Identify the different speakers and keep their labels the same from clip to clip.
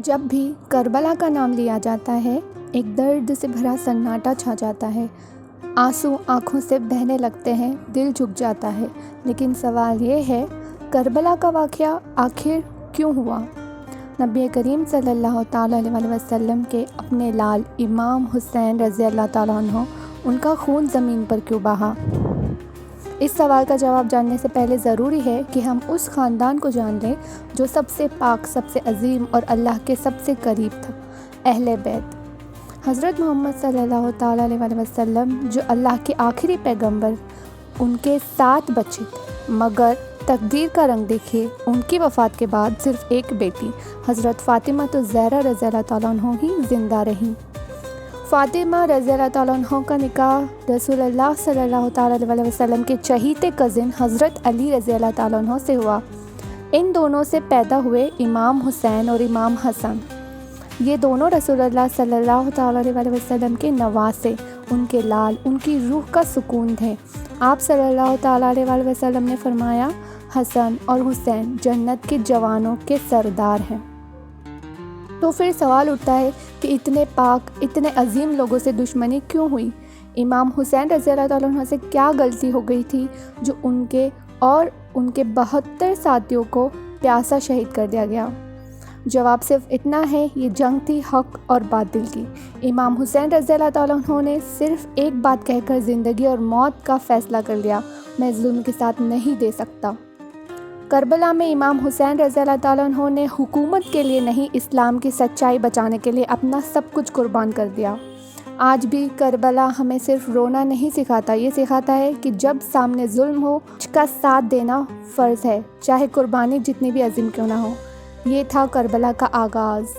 Speaker 1: جب بھی کربلا کا نام لیا جاتا ہے ایک درد سے بھرا سناٹا چھا جاتا ہے، آنسو آنکھوں سے بہنے لگتے ہیں، دل جھک جاتا ہے۔ لیکن سوال یہ ہے، کربلا کا واقعہ آخر کیوں ہوا؟ نبی کریم صلی اللہ تعالیٰ علیہ وسلم کے اپنے لال امام حسین رضی اللہ تعالیٰ عنہ، ان کا خون زمین پر کیوں بہا؟ اس سوال کا جواب جاننے سے پہلے ضروری ہے کہ ہم اس خاندان کو جان لیں جو سب سے پاک، سب سے عظیم اور اللہ کے سب سے قریب تھا، اہل بیت۔ حضرت محمد صلی اللہ تعالیٰ علیہ وسلم جو اللہ کے آخری پیغمبر، ان کے 7 بچے تھے، مگر تقدیر کا رنگ دیکھیے، ان کی وفات کے بعد صرف ایک بیٹی حضرت فاطمہ الزہرا رضی اللہ تعالیٰ عنہ ہی زندہ رہیں۔ فاطمہ رضی اللہ تعالیٰ عنہ کا نکاح رسول اللہ صلی اللہ تعالیٰ علیہ وسلم کے چہیتے کزن حضرت علی رضی اللہ تعالیٰ عنہ سے ہوا۔ ان دونوں سے پیدا ہوئے امام حسین اور امام حسن۔ یہ دونوں رسول اللہ صلی اللہ تعالیٰ علیہ وسلم کے نواسے، ان کے لال، ان کی روح کا سکون تھے۔ آپ صلی اللہ تعالیٰ علیہ وسلم نے فرمایا، حسن اور حسین جنت کے جوانوں کے سردار ہیں۔ تو پھر سوال اٹھتا ہے کہ اتنے پاک، اتنے عظیم لوگوں سے دشمنی کیوں ہوئی؟ امام حسین رضی اللہ تعالیٰ عنہ سے کیا غلطی ہو گئی تھی جو ان کے اور ان کے 72 ساتھیوں کو پیاسا شہید کر دیا گیا؟ جواب صرف اتنا ہے، یہ جنگ تھی حق اور باطل کی۔ امام حسین رضی اللہ تعالیٰ عنہ نے صرف ایک بات کہہ کر زندگی اور موت کا فیصلہ کر لیا، میں ظلم کے ساتھ نہیں دے سکتا۔ کربلا میں امام حسین رضی اللہ تعالیٰ عنہ نے حکومت کے لیے نہیں، اسلام کی سچائی بچانے کے لیے اپنا سب کچھ قربان کر دیا۔ آج بھی کربلا ہمیں صرف رونا نہیں سکھاتا، یہ سکھاتا ہے کہ جب سامنے ظلم ہو، اس کا ساتھ دینا فرض ہے، چاہے قربانی جتنی بھی عظیم کیوں نہ ہو۔ یہ تھا کربلا کا آغاز،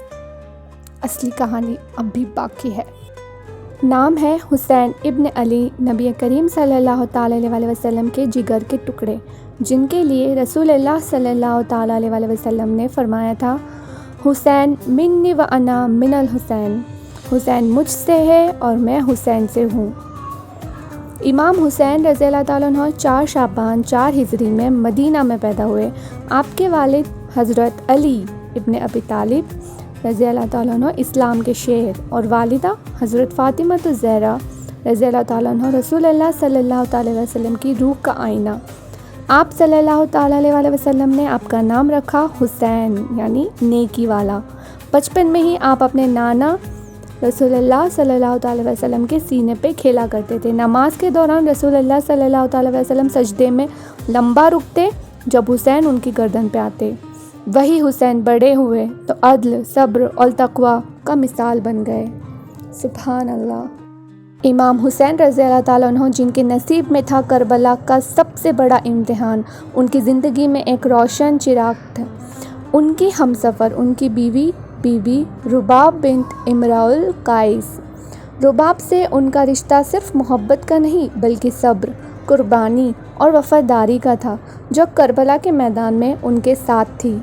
Speaker 1: اصلی کہانی اب بھی باقی ہے۔ نام ہے حسین ابن علی، نبی کریم صلی اللہ تعالیٰ علیہ وسلم کے جگر کے ٹکڑے، جن کے لیے رسول اللہ صلی اللہ تعالیٰ علیہ وسلم نے فرمایا تھا، حسین منی و انا من الحسین، حسین مجھ سے ہے اور میں حسین سے ہوں۔ امام حسین رضی اللہ تعالیٰ عنہ 4 شعبان 4 ہجری میں مدینہ میں پیدا ہوئے۔ آپ کے والد حضرت علی ابن ابی طالب رضی اللہ تعالیٰ عنہ اسلام کے شیر، اور والدہ حضرت فاطمہ الزہرا رضی اللہ تعالیٰ عنہ رسول اللہ صلی اللہ تعالیٰ علیہ وسلم کی روح کا آئینہ۔ آپ صلی اللہ تعالیٰ علیہ وسلم نے آپ کا نام رکھا حسین، یعنی نیکی والا۔ بچپن میں ہی آپ اپنے نانا رسول اللہ صلی اللہ تعالیٰ علیہ وسلم کے سینے پہ کھیلا کرتے تھے۔ نماز کے دوران رسول اللہ صلی اللہ تعالیٰ علیہ وسلم سجدے میں لمبا رکتے جب حسین ان کی گردن پہ آتے۔ وہی حسین بڑے ہوئے تو عدل، صبر اور تقوی کا مثال بن گئے۔ سبحان اللہ۔ امام حسین رضی اللہ تعالیٰ عنہ، جن کے نصیب میں تھا کربلا کا سب سے بڑا امتحان، ان کی زندگی میں ایک روشن چراغ تھا۔ ان کی ہمسفر، ان کی بیوی بی بی رباب بنت امراء القیس۔ رباب سے ان کا رشتہ صرف محبت کا نہیں بلکہ صبر، قربانی اور وفاداری کا تھا، جو کربلا کے میدان میں ان کے ساتھ تھی۔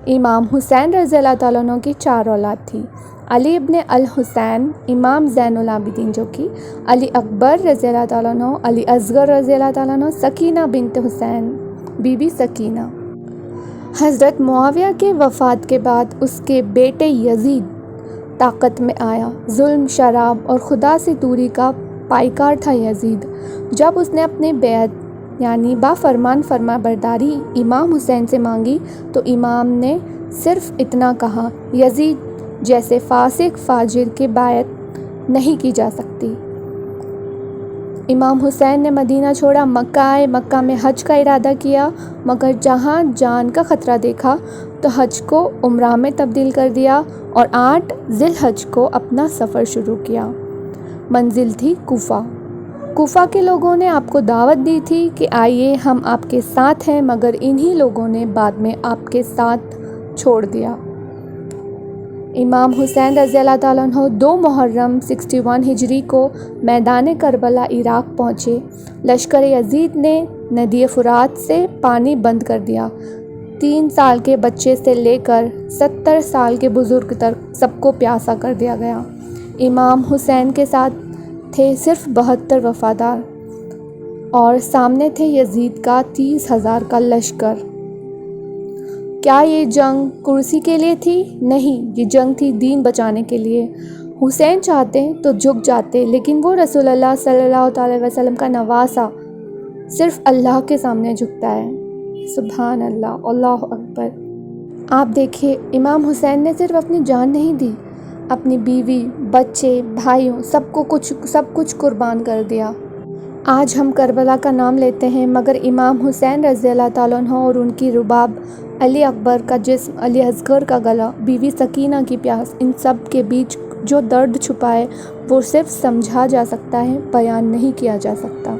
Speaker 1: امام حسین رضی اللہ تعالیٰ عنہ کی 4 اولاد تھی: علی ابن الحسین، امام زین العابدین جو کہ علی اکبر رضی اللہ تعالیٰ عنہ، علی اصغر رضی اللہ تعالیٰ عنہ، سکینہ بنت حسین، بی بی سکینہ۔ حضرت معاویہ کے وفات کے بعد اس کے بیٹے یزید طاقت میں آیا۔ ظلم، شراب اور خدا سے دوری کا پائیکار تھا یزید۔ جب اس نے اپنی بیعت یعنی فرما برداری امام حسین سے مانگی تو امام نے صرف اتنا کہا، یزید جیسے فاسق فاجر کی بیعت نہیں کی جا سکتی۔ امام حسین نے مدینہ چھوڑا، مکہ آئے، مکہ میں حج کا ارادہ کیا، مگر جہاں جان کا خطرہ دیکھا تو حج کو عمرہ میں تبدیل کر دیا اور 8 ذی الحج کو اپنا سفر شروع کیا۔ منزل تھی کوفہ۔ کوفہ کے لوگوں نے آپ کو دعوت دی تھی کہ آئیے، ہم آپ کے ساتھ ہیں، مگر انہی لوگوں نے بعد میں آپ کے ساتھ چھوڑ دیا۔ امام حسین رضی اللہ تعالیٰ عنہ 2 محرم 61 ہجری کو میدان کربلا عراق پہنچے۔ لشکر یزید نے ندی فرات سے پانی بند کر دیا۔ 3 سال کے بچے سے لے کر 70 سال کے بزرگ تک سب کو پیاسا کر دیا گیا۔ امام حسین کے ساتھ تھے صرف 72 وفادار، اور سامنے تھے یزید کا 30,000 کا لشکر۔ کیا یہ جنگ کرسی کے لیے تھی؟ نہیں، یہ جنگ تھی دین بچانے کے لیے۔ حسین چاہتے تو جھک جاتے، لیکن وہ رسول اللہ صلی اللہ علیہ وسلم کا نواسہ صرف اللہ کے سامنے جھکتا ہے۔ سبحان اللہ، اللہ اکبر۔ آپ دیکھیے، امام حسین نے صرف اپنی جان نہیں دی، اپنی بیوی، بچے، بھائیوں سب کچھ قربان کر دیا۔ آج ہم کربلا کا نام لیتے ہیں، مگر امام حسین رضی اللہ تعالیٰ عنہ اور ان کی رباب، علی اکبر کا جسم، علی اصغر کا گلا، بیوی سکینہ کی پیاس، ان سب کے بیچ جو درد چھپا ہے وہ صرف سمجھا جا سکتا ہے، بیان نہیں کیا جا سکتا۔